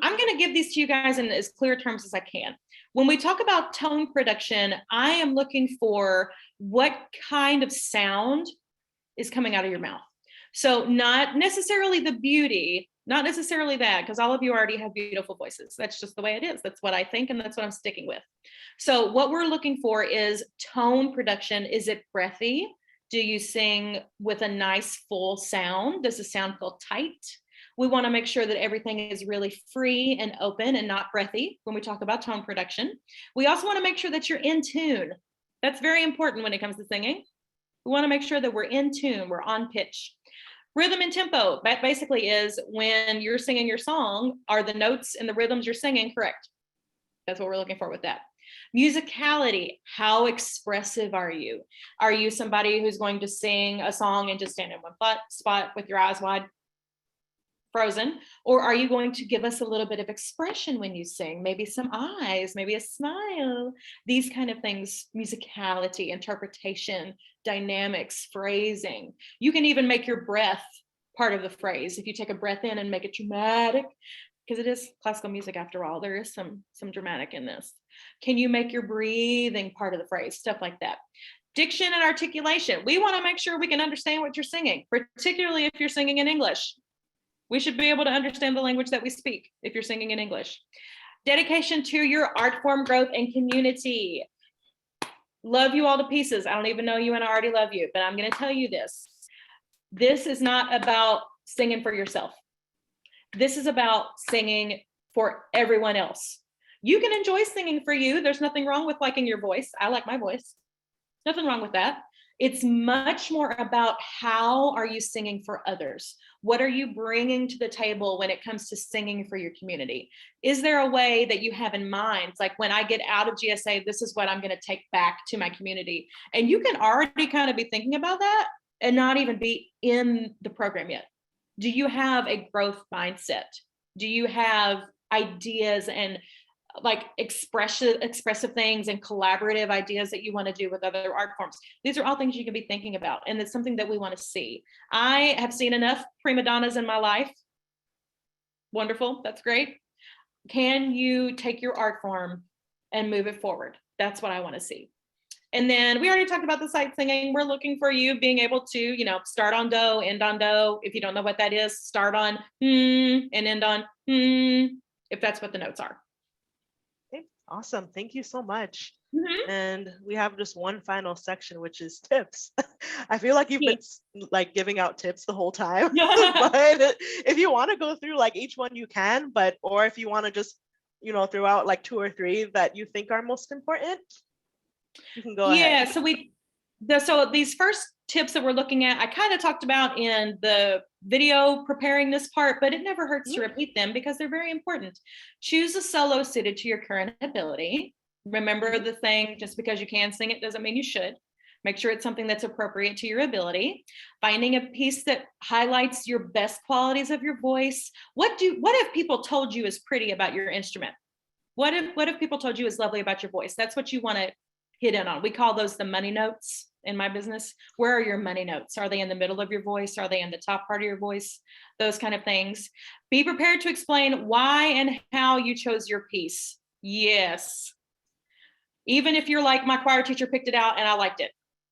I'm going to give these to you guys in as clear terms as I can. When we talk about tone production, I am looking for what kind of sound is coming out of your mouth. So not necessarily the beauty, not necessarily that, because all of you already have beautiful voices. That's just the way it is. That's what I think, and that's what I'm sticking with. So what we're looking for is tone production. Is it breathy? Do you sing with a nice full sound? Does the sound feel tight? We want to make sure that everything is really free and open and not breathy when we talk about tone production. We also want to make sure that you're in tune. That's very important when it comes to singing. We want to make sure that we're in tune, we're on pitch. Rhythm and tempo, that basically is when you're singing your song, are the notes and the rhythms you're singing correct? That's what we're looking for with that. Musicality, how expressive are you? Are you somebody who's going to sing a song and just stand in one spot with your eyes wide, frozen? Or are you going to give us a little bit of expression when you sing? Maybe some eyes, maybe a smile, these kind of things, musicality, interpretation, dynamics, phrasing. You can even make your breath part of the phrase. If you take a breath in and make it dramatic, because it is classical music after all, there is some dramatic in this. Can you make your breathing part of the phrase? Stuff like that. Diction and articulation. We want to make sure we can understand what you're singing, particularly if you're singing in English. We should be able to understand the language that we speak if you're singing in English. Dedication to your art form growth and community. Love you all to pieces. I don't even know you and I already love you, but I'm going to tell you this. This is not about singing for yourself. This is about singing for everyone else. You can enjoy singing for you. There's nothing wrong with liking your voice. I like my voice. Nothing wrong with that. It's much more about how are you singing for others? What are you bringing to the table when it comes to singing for your community? Is there a way that you have in mind? It's like when I get out of GSA, this is what I'm going to take back to my community. And you can already kind of be thinking about that and not even be in the program yet. Do you have a growth mindset? Do you have ideas and like expressive things and collaborative ideas that you want to do with other art forms? These are all things you can be thinking about, and it's something that we want to see. I have seen enough prima donnas in my life. Wonderful, that's great. Can you take your art form and move it forward? That's what I want to see. And then we already talked about the sight singing. We're looking for you being able to, start on do, end on do. If you don't know what that is, start on and end on if that's what the notes are. Okay, awesome. Thank you so much. Mm-hmm. And we have just one final section, which is tips. I feel like you've been like giving out tips the whole time, but if you want to go through like each one you can, or if you want to just, throw out like 2 or 3 that you think are most important, you can go ahead. So these first tips that we're looking at, I kind of talked about in the video preparing this part, but it never hurts to repeat them because they're very important. Choose a solo suited to your current ability. Remember the thing, just because you can sing it doesn't mean you should. Make sure it's something that's appropriate to your ability. Finding a piece that highlights your best qualities of your voice. What if people told you is pretty about your instrument? What if people told you is lovely about your voice? That's what you want to hit in on. We call those the money notes in my business. Where are your money notes? Are they in the middle of your voice? Are they in the top part of your voice? Those kind of things. Be prepared to explain why and how you chose your piece. Yes. Even if you're like, my choir teacher picked it out and I liked it.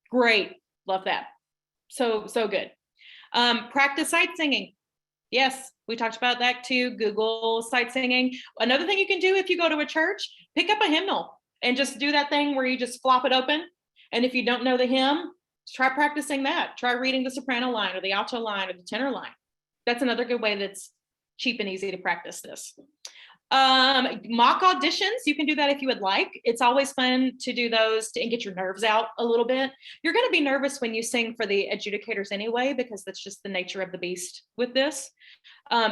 Great. Love that. So good. Practice sight singing. Yes, we talked about that too. Google sight singing. Another thing you can do if you go to a church, pick up a hymnal and just do that thing where you just flop it open. And if you don't know the hymn, try practicing that. Try reading the soprano line or the alto line or the tenor line. That's another good way that's cheap and easy to practice this. Mock auditions, you can do that if you would like. It's always fun to do those and get your nerves out a little bit. You're going to be nervous when you sing for the adjudicators anyway, because that's just the nature of the beast with this.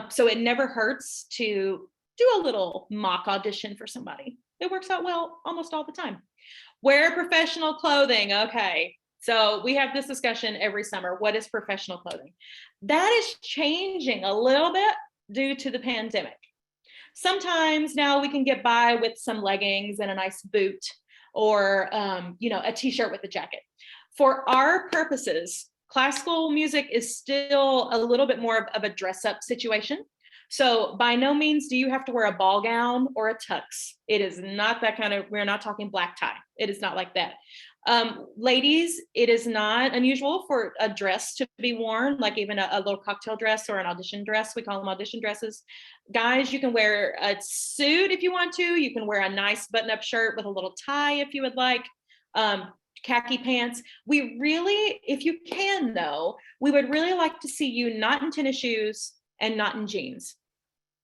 So it never hurts to do a little mock audition for somebody. It works out well almost all the time. Wear professional clothing. Okay, so we have this discussion every summer. What is professional clothing? That is changing a little bit due to the pandemic. Sometimes now we can get by with some leggings and a nice boot or, a t-shirt with a jacket. For our purposes, classical music is still a little bit more of a dress-up situation. So by no means do you have to wear a ball gown or a tux. It is not that kind of, we're not talking black tie. It is not like that. Ladies, it is not unusual for a dress to be worn, like even a little cocktail dress or an audition dress. We call them audition dresses. Guys, you can wear a suit if you want to. You can wear a nice button-up shirt with a little tie if you would like. Khaki pants. We really, if you can though, we would really like to see you not in tennis shoes and not in jeans.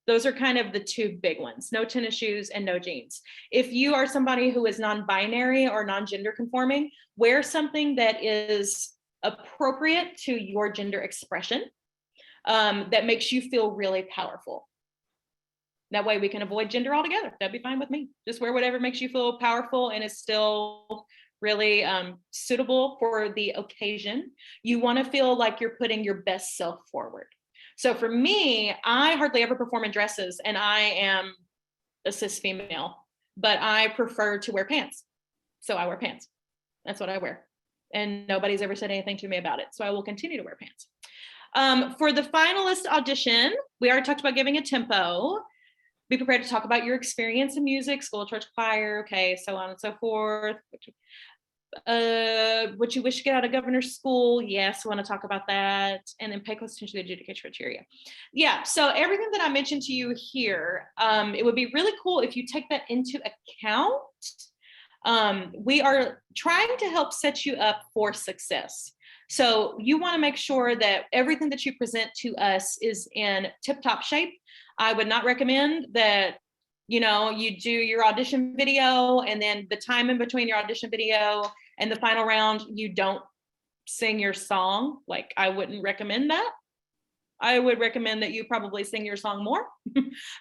Those are kind of the 2 big ones, no tennis shoes and no jeans. If you are somebody who is non-binary or non-gender conforming, wear something that is appropriate to your gender expression. that makes you feel really powerful. That way we can avoid gender altogether. That'd be fine with me. Just wear whatever makes you feel powerful and is still really suitable for the occasion. You want to feel like you're putting your best self forward. So for me, I hardly ever perform in dresses, and I am a cis female, but I prefer to wear pants. So I wear pants. That's what I wear. And nobody's ever said anything to me about it. So I will continue to wear pants. For the finalist audition, we already talked about giving a tempo. Be prepared to talk about your experience in music, school, church, choir, okay, so on and so forth. What you wish to get out of governor's school? Yes, I want to talk about that. And then pay close attention to the adjudication criteria. Yeah, so everything that I mentioned to you here, it would be really cool if you take that into account. We are trying to help set you up for success. So you want to make sure that everything that you present to us is in tip-top shape. I would not recommend that, you do your audition video and then the time in between your audition video and the final round, you don't sing your song. Like, I wouldn't recommend that. I would recommend that you probably sing your song more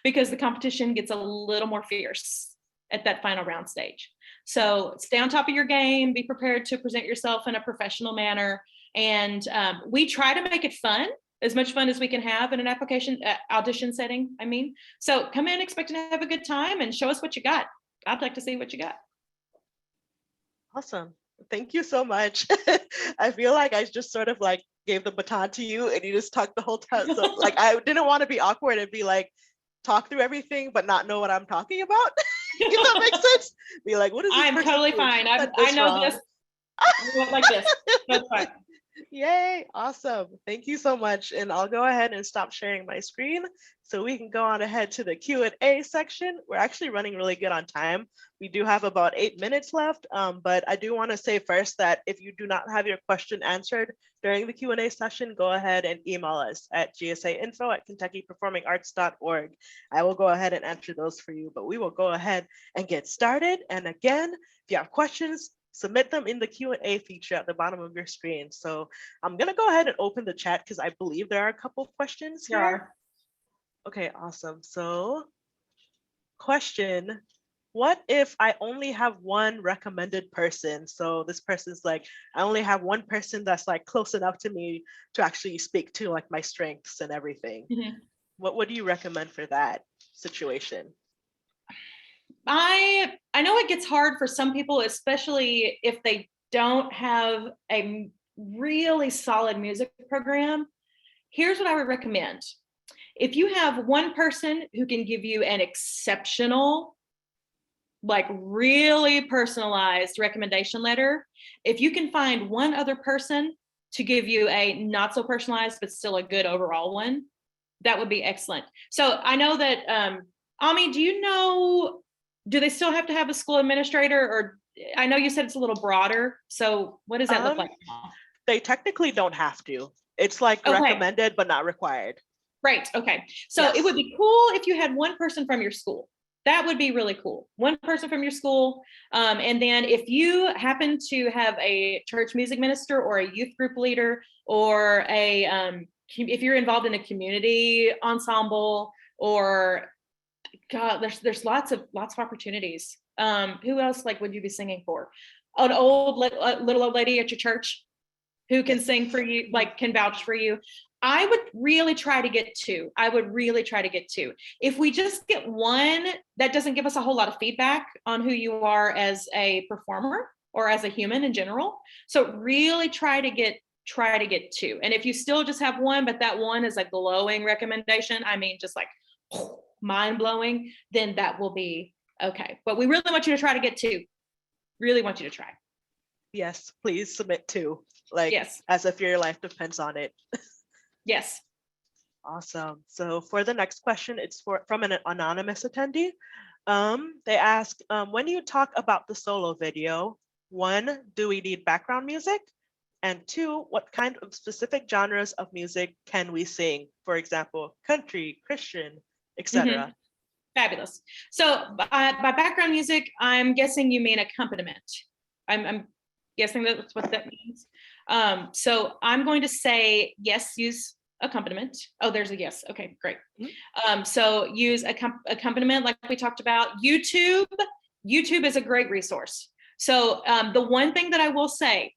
because the competition gets a little more fierce at that final round stage. So stay on top of your game, be prepared to present yourself in a professional manner. And we try to make it fun, as much fun as we can have in an audition setting, I mean. So come in expecting to have a good time and show us what you got. I'd like to see what you got. Awesome. Thank you so much. I feel like I just sort of like gave the baton to you and you just talked the whole time. So like, I didn't want to be awkward and be like, talk through everything, but not know what I'm talking about. If that makes sense. Be like, what is this? I'm totally fine. I know wrong. This. I went like this. That's fine. Yay, awesome. Thank you so much. And I'll go ahead and stop sharing my screen so we can go on ahead to the Q&A section. We're actually running really good on time. We do have about 8 minutes left, but I do want to say first that if you do not have your question answered during the Q&A session, go ahead and email us at gsainfo@kentuckyperformingarts.org. I will go ahead and answer those for you, but we will go ahead and get started. And again, if you have questions, submit them in the Q&A feature at the bottom of your screen. So I'm going to go ahead and open the chat because I believe there are a couple of questions here. Yeah. Okay, awesome. So question, what if I only have one recommended person? So this person's like, I only have one person that's like close enough to me to actually speak to like my strengths and everything. Mm-hmm. What do you recommend for that situation? I know it gets hard for some people, especially if they don't have a really solid music program. Here's what I would recommend. If you have one person who can give you an exceptional, like really personalized recommendation letter, if you can find one other person to give you a not so personalized, but still a good overall one, that would be excellent. So I know that, Ami, do they still have to have a school administrator? Or I know you said it's a little broader. So what does that look like now? They technically don't have to. It's like recommended, but not required. Right. Okay. So yes. It would be cool if you had one person from your school. That would be really cool. One person from your school. And then if you happen to have a church music minister or a youth group leader or if you're involved in a community ensemble or God, there's lots of opportunities. Who else would you be singing for? An old little old lady at your church who can sing for you, can vouch for you. I would really try to get two. If we just get one, that doesn't give us a whole lot of feedback on who you are as a performer or as a human in general. So really try to get two. And if you still just have one, but that one is a glowing recommendation, I mean, just like mind-blowing, then that will be okay. But we really want you to try to get two. Really want you to try. Yes, please submit two. Yes. As if your life depends on it. Yes. Awesome. So for the next question, it's from an anonymous attendee. They ask, when you talk about the solo video, 1, do we need background music? And 2, what kind of specific genres of music can we sing? For example, country, Christian, etc. Mm-hmm. Fabulous. So by background music, I'm guessing you mean accompaniment. I'm guessing that's what that means. So I'm going to say yes, use accompaniment. Oh, there's a yes. Okay, great. Mhm. So use accompaniment like we talked about. YouTube is a great resource. So the one thing that I will say,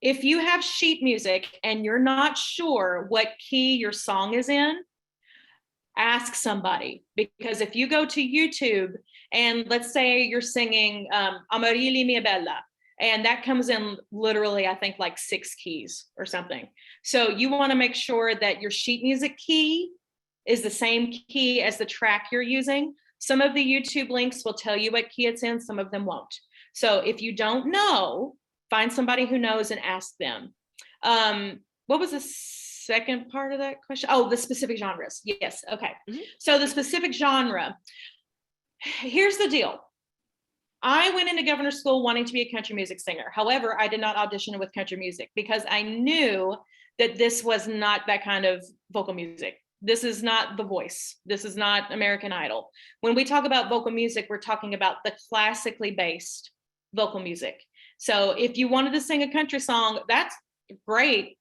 if you have sheet music and you're not sure what key your song is in, ask somebody. Because if you go to YouTube and let's say you're singing Amarilli Mia Bella, and that comes in literally, I think like 6 keys or something. So you want to make sure that your sheet music key is the same key as the track you're using. Some of the YouTube links will tell you what key it's in, some of them won't. So if you don't know, find somebody who knows and ask them. What was the second part of that question? Oh, the specific genres. Yes. Okay. Mhm. So the specific genre, here's the deal. I went into governor's school wanting to be a country music singer. However, I did not audition with country music because I knew that this was not that kind of vocal music. This is not The Voice. This is not American Idol. When we talk about vocal music, we're talking about the classically based vocal music. So if you wanted to sing a country song, that's great.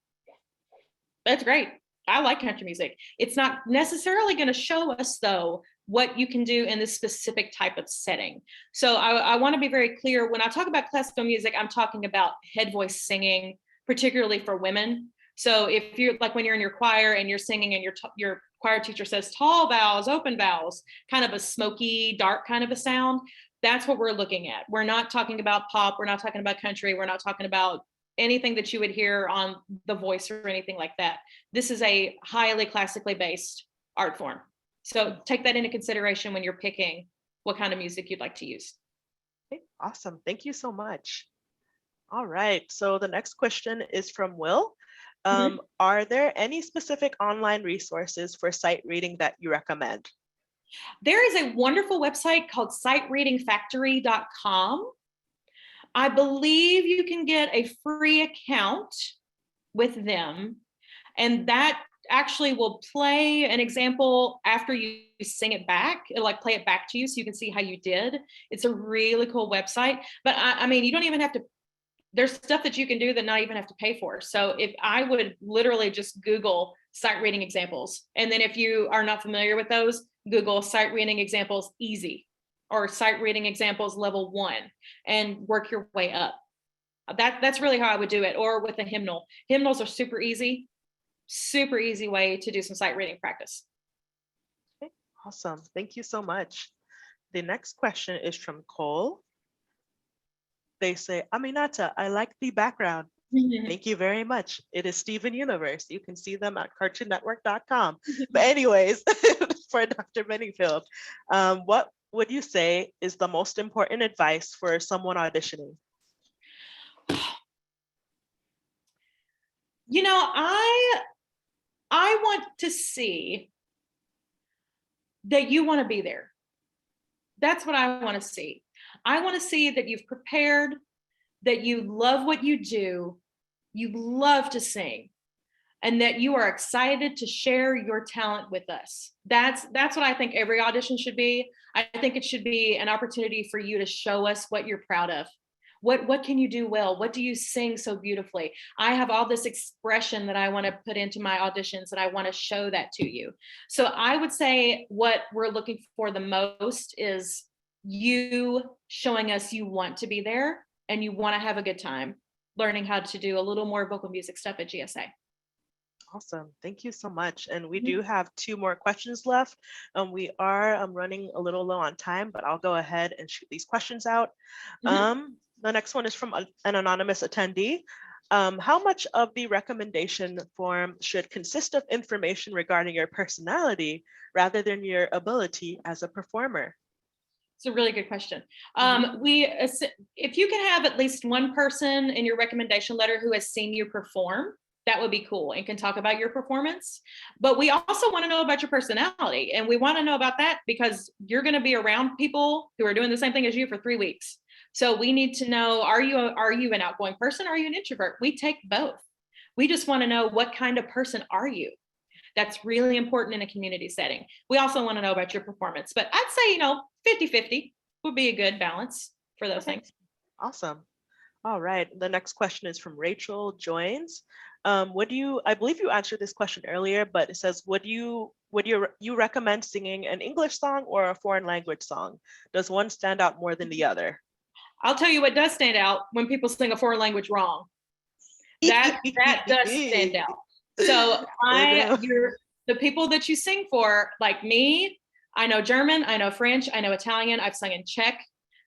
That's great. I like country music. It's not necessarily going to show us, though, what you can do in this specific type of setting. So I want to be very clear. When I talk about classical music, I'm talking about head voice singing, particularly for women. So if you're like when you're in your choir and you're singing and your choir teacher says tall vowels, open vowels, kind of a smoky, dark kind of a sound, that's what we're looking at. We're not talking about pop. We're not talking about country. We're not talking about anything that you would hear on The Voice or anything like that. This is a highly classically based art form. So take that into consideration when you're picking what kind of music you'd like to use. Okay, awesome. Thank you so much. All right. So the next question is from Will. Are there any specific online resources for sight reading that you recommend? There is a wonderful website called sightreadingfactory.com. I believe you can get a free account with them, and that actually will play an example after you sing it back. It'll like play it back to you so you can see how you did. It's a really cool website. But I mean, you don't even have to, there's stuff that you can do that not even have to pay for. So if I would literally just Google sight reading examples, and then if you are not familiar with those, Google sight reading examples easy or sight reading examples level 1 and work your way up. That's really how I would do it. Or with a hymnal. Hymnals are super easy way to do some sight reading practice. Okay, awesome. Thank you so much. The next question is from Cole. They say, Aminata, I like the background. Thank you very much. It is Steven Universe. You can see them at cartoonnetwork.com. But anyways, for Dr. Benningfield, what would you say is the most important advice for someone auditioning? You know, I want to see that you want to be there. That's what I want to see. I want to see that you've prepared, that you love what you do, you love to sing, and that you are excited to share your talent with us. That's what I think every audition should be. I think it should be an opportunity for you to show us what you're proud of. What can you do well? What do you sing so beautifully? I have all this expression that I want to put into my auditions, and I want to show that to you. So I would say what we're looking for the most is you showing us you want to be there and you want to have a good time learning how to do a little more vocal music stuff at GSA. Awesome. Thank you so much. And we do have 2 more questions left. We are running a little low on time, but I'll go ahead and shoot these questions out. The next one is from an anonymous attendee. How much of the recommendation form should consist of information regarding your personality rather than your ability as a performer? It's a really good question. If you can have at least one person in your recommendation letter who has seen you perform, that would be cool and can talk about your performance. But we also want to know about your personality, and we want to know about that because you're going to be around people who are doing the same thing as you for 3 weeks. So we need to know, are you an outgoing person? Are you an introvert? We take both. We just want to know what kind of person are you? That's really important in a community setting. We also want to know about your performance, but I'd say, 50-50 would be a good balance for those things. Awesome. All right. The next question is from Rachel Joins. I believe you answered this question earlier, but it says, would you recommend singing an English song or a foreign language song? Does one stand out more than the other? I'll tell you what does stand out when people sing a foreign language wrong. That does stand out. So the people that you sing for, like me, I know German, I know French, I know Italian, I've sung in Czech,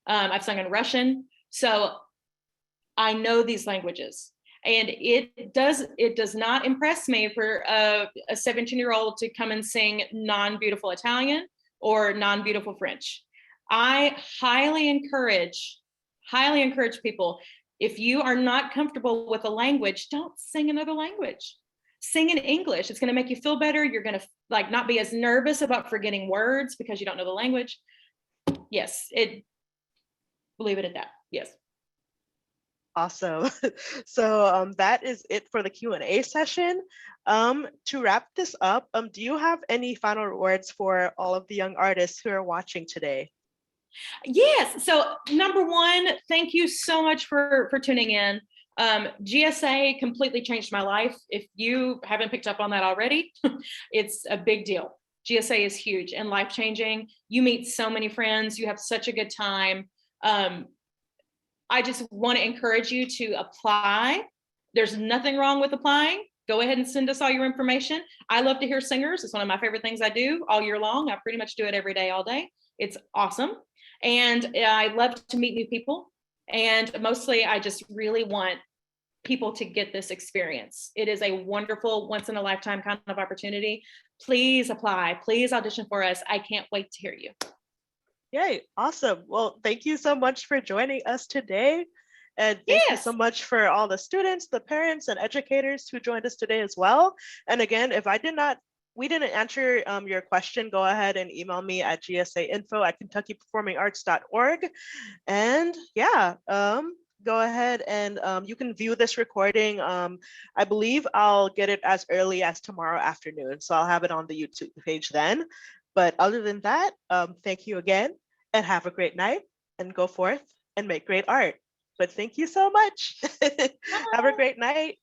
I've sung in Russian. So I know these languages. And it does not impress me for a 17-year-old to come and sing non-beautiful Italian or non-beautiful French. I highly encourage people, if you are not comfortable with a language, don't sing another language. Sing in English. It's going to make you feel better. You're going to like not be as nervous about forgetting words because you don't know the language. Yes, leave it at that. Yes. Awesome. So that is it for the Q&A session. To wrap this up, do you have any final words for all of the young artists who are watching today? Yes. So number one, thank you so much for tuning in. GSA completely changed my life. If you haven't picked up on that already, it's a big deal. GSA is huge and life-changing. You meet so many friends. You have such a good time. I just want to encourage you to apply. There's nothing wrong with applying. Go ahead and send us all your information. I love to hear singers. It's one of my favorite things I do all year long. I pretty much do it every day, all day. It's awesome. And I love to meet new people. And mostly, I just really want people to get this experience. It is a wonderful, once in a lifetime kind of opportunity. Please apply. Please audition for us. I can't wait to hear you. Yay, awesome. Well, thank you so much for joining us today. And thank you so much for all the students, the parents, and educators who joined us today as well. And again, if we didn't answer your question, go ahead and email me at gsainfo@kentuckyperformingarts.org. And yeah, go ahead and you can view this recording. I believe I'll get it as early as tomorrow afternoon. So I'll have it on the YouTube page then. But other than that, thank you again and have a great night and go forth and make great art. But thank you so much. Have a great night.